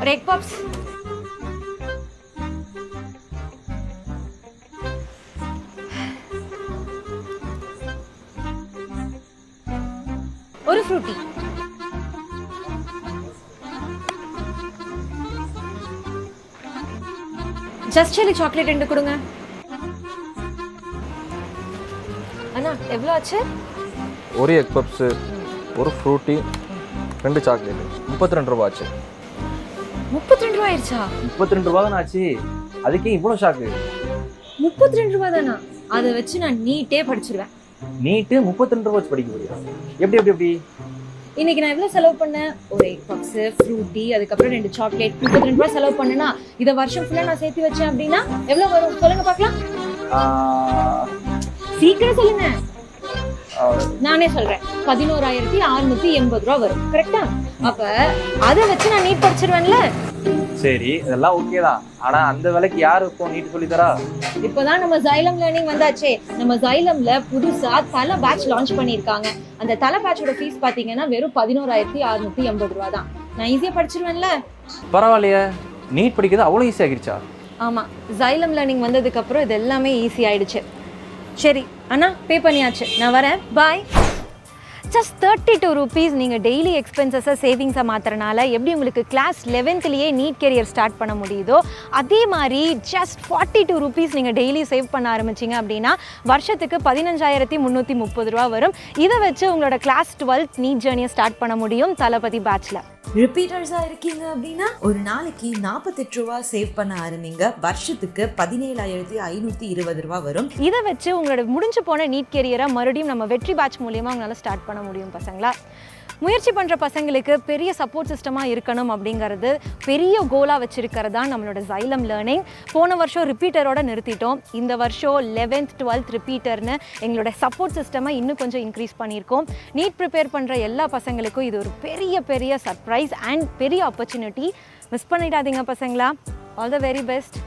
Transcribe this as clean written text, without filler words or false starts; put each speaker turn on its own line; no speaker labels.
ஒரு egg puffs. ஒரு Frooti. Just chilli chocolate 2 கொடுங்க. அண்ணா எவ்வளோ ஆச்சு?
ஒரு எக் பப்ஸு, ஒரு ஃப்ரூட்டி, 2 சாக்லேட், 32 ரூபா ஆச்சு.
32 ரூபா ஆயிடுச்சா?
32 ரூபா தானே ஆச்சு, அதுக்கே இவ்வளோ ஷாக்கு?
32 ரூபா தானா? அதை வச்சு நான் நீட்டே படிச்சிருவேன்.
நீட்டு 32 ரூபா வச்சு படிக்க முடியும்? எப்படி எப்படி எப்படி?
இன்னைக்கு நான் எவ்வளவு செலவு பண்ணேன்? ஒரு எக் பப்ஸ், ஃப்ரூட்டி, அதுக்கப்புறம் 2 சாக்லேட், 32 ரூபா செலவு பண்ணேன்னா இதை வருஷம் ஃபுல்லா நான் சேர்த்து வச்சேன் அப்படின்னா எவ்வளவு வரும் சொல்லுங்க பார்க்கலாம். சீக்கிரம் சொல்லுங்க. நானே சொல்றேன், 11,680 ரூபா வரும். கரெக்டா? அப்ப அதை வச்சு நான் நீட் படிச்சிருவேன்ல.
சரி, இதெல்லாம் ஓகே தான். ஆனா அந்த விலைக்கு யாரு இப்போ நீட் சொல்லி தரா?
இப்போதான் நம்ம ஜைலம் லேர்னிங் வந்தாச்சே. நம்ம ஜைலம்ல புதுசா தலை பேட்ச் லான்ச் பண்ணிருக்காங்க. அந்த தலை பேட்சோட ஃபீஸ் பாத்தீங்கன்னா வெறும் 11,680 ரூபா தான். நான் ஈஸியா படிச்சிருவேன்ல.
பரவாயில்லையே, நீட் படிக்கிறது அவ்வளோ ஈஸி ஆகிடுச்சா?
ஆமா, ஜைலம் லேர்னிங் வந்ததுக்கு அப்புறம் இது எல்லாமே ஈஸி ஆயிடுச்சு. சரி அண்ணா, பே பண்ணியாச்சு, நான் வரேன். பாய். ஜஸ்ட் 32 rupees நீங்கள் டெய்லி எக்ஸ்பென்சஸை சேவிங்ஸை மாற்றுறனால எப்படி உங்களுக்கு கிளாஸ் 11லேயே நீட் கெரியர் ஸ்டார்ட் பண்ண முடியுதோ அதே மாதிரி ஜஸ்ட் 42 rupees நீங்கள் டெய்லி சேவ் பண்ண ஆரம்பிச்சிங்க அப்படின்னா வருஷத்துக்கு 15,330 ரூபா வரும். இதை வச்சு உங்களோட கிளாஸ் 12th நீட் ஜேர்னியை ஸ்டார்ட் பண்ண முடியும் தளபதி பேட்சில்.
ரிப்பீட்டர்ஸாக இருக்கீங்க அப்படின்னா ஒரு நாளைக்கு 48 ரூபா சேவ் பண்ண ஆரம்பிங்க. வருஷத்துக்கு 17,520 ரூபா வரும்.
இதை வச்சு உங்களோட முடிஞ்சு போன நீட் கெரியரை மறுபடியும் நம்ம வெற்றி பேட்ச் மூலியமாக உங்களால் ஸ்டார்ட் பண்ண முடியும் பசங்களா. முயற்சி பண்ணுற பசங்களுக்கு பெரிய சப்போர்ட் சிஸ்டமாக இருக்கணும் அப்படிங்கிறது பெரிய கோலாக வச்சுருக்கிறது தான் நம்மளோட ஜைலம் லேர்னிங். போன வருஷம் ரிப்பீட்டரோட நிறுத்திட்டோம். இந்த வருஷம் 11th 12th ரிப்பீட்டர்னு எங்களோட சப்போர்ட் சிஸ்டமை இன்னும் கொஞ்சம் இன்க்ரீஸ் பண்ணியிருக்கோம். நீட் ப்ரிப்பேர் பண்ணுற எல்லா பசங்களுக்கும் இது ஒரு பெரிய சர்ப்ரைஸ் அண்ட் பெரிய ஆப்பர்ச்சுனிட்டி. மிஸ் பண்ணிடாதீங்க பசங்களா. All the very best.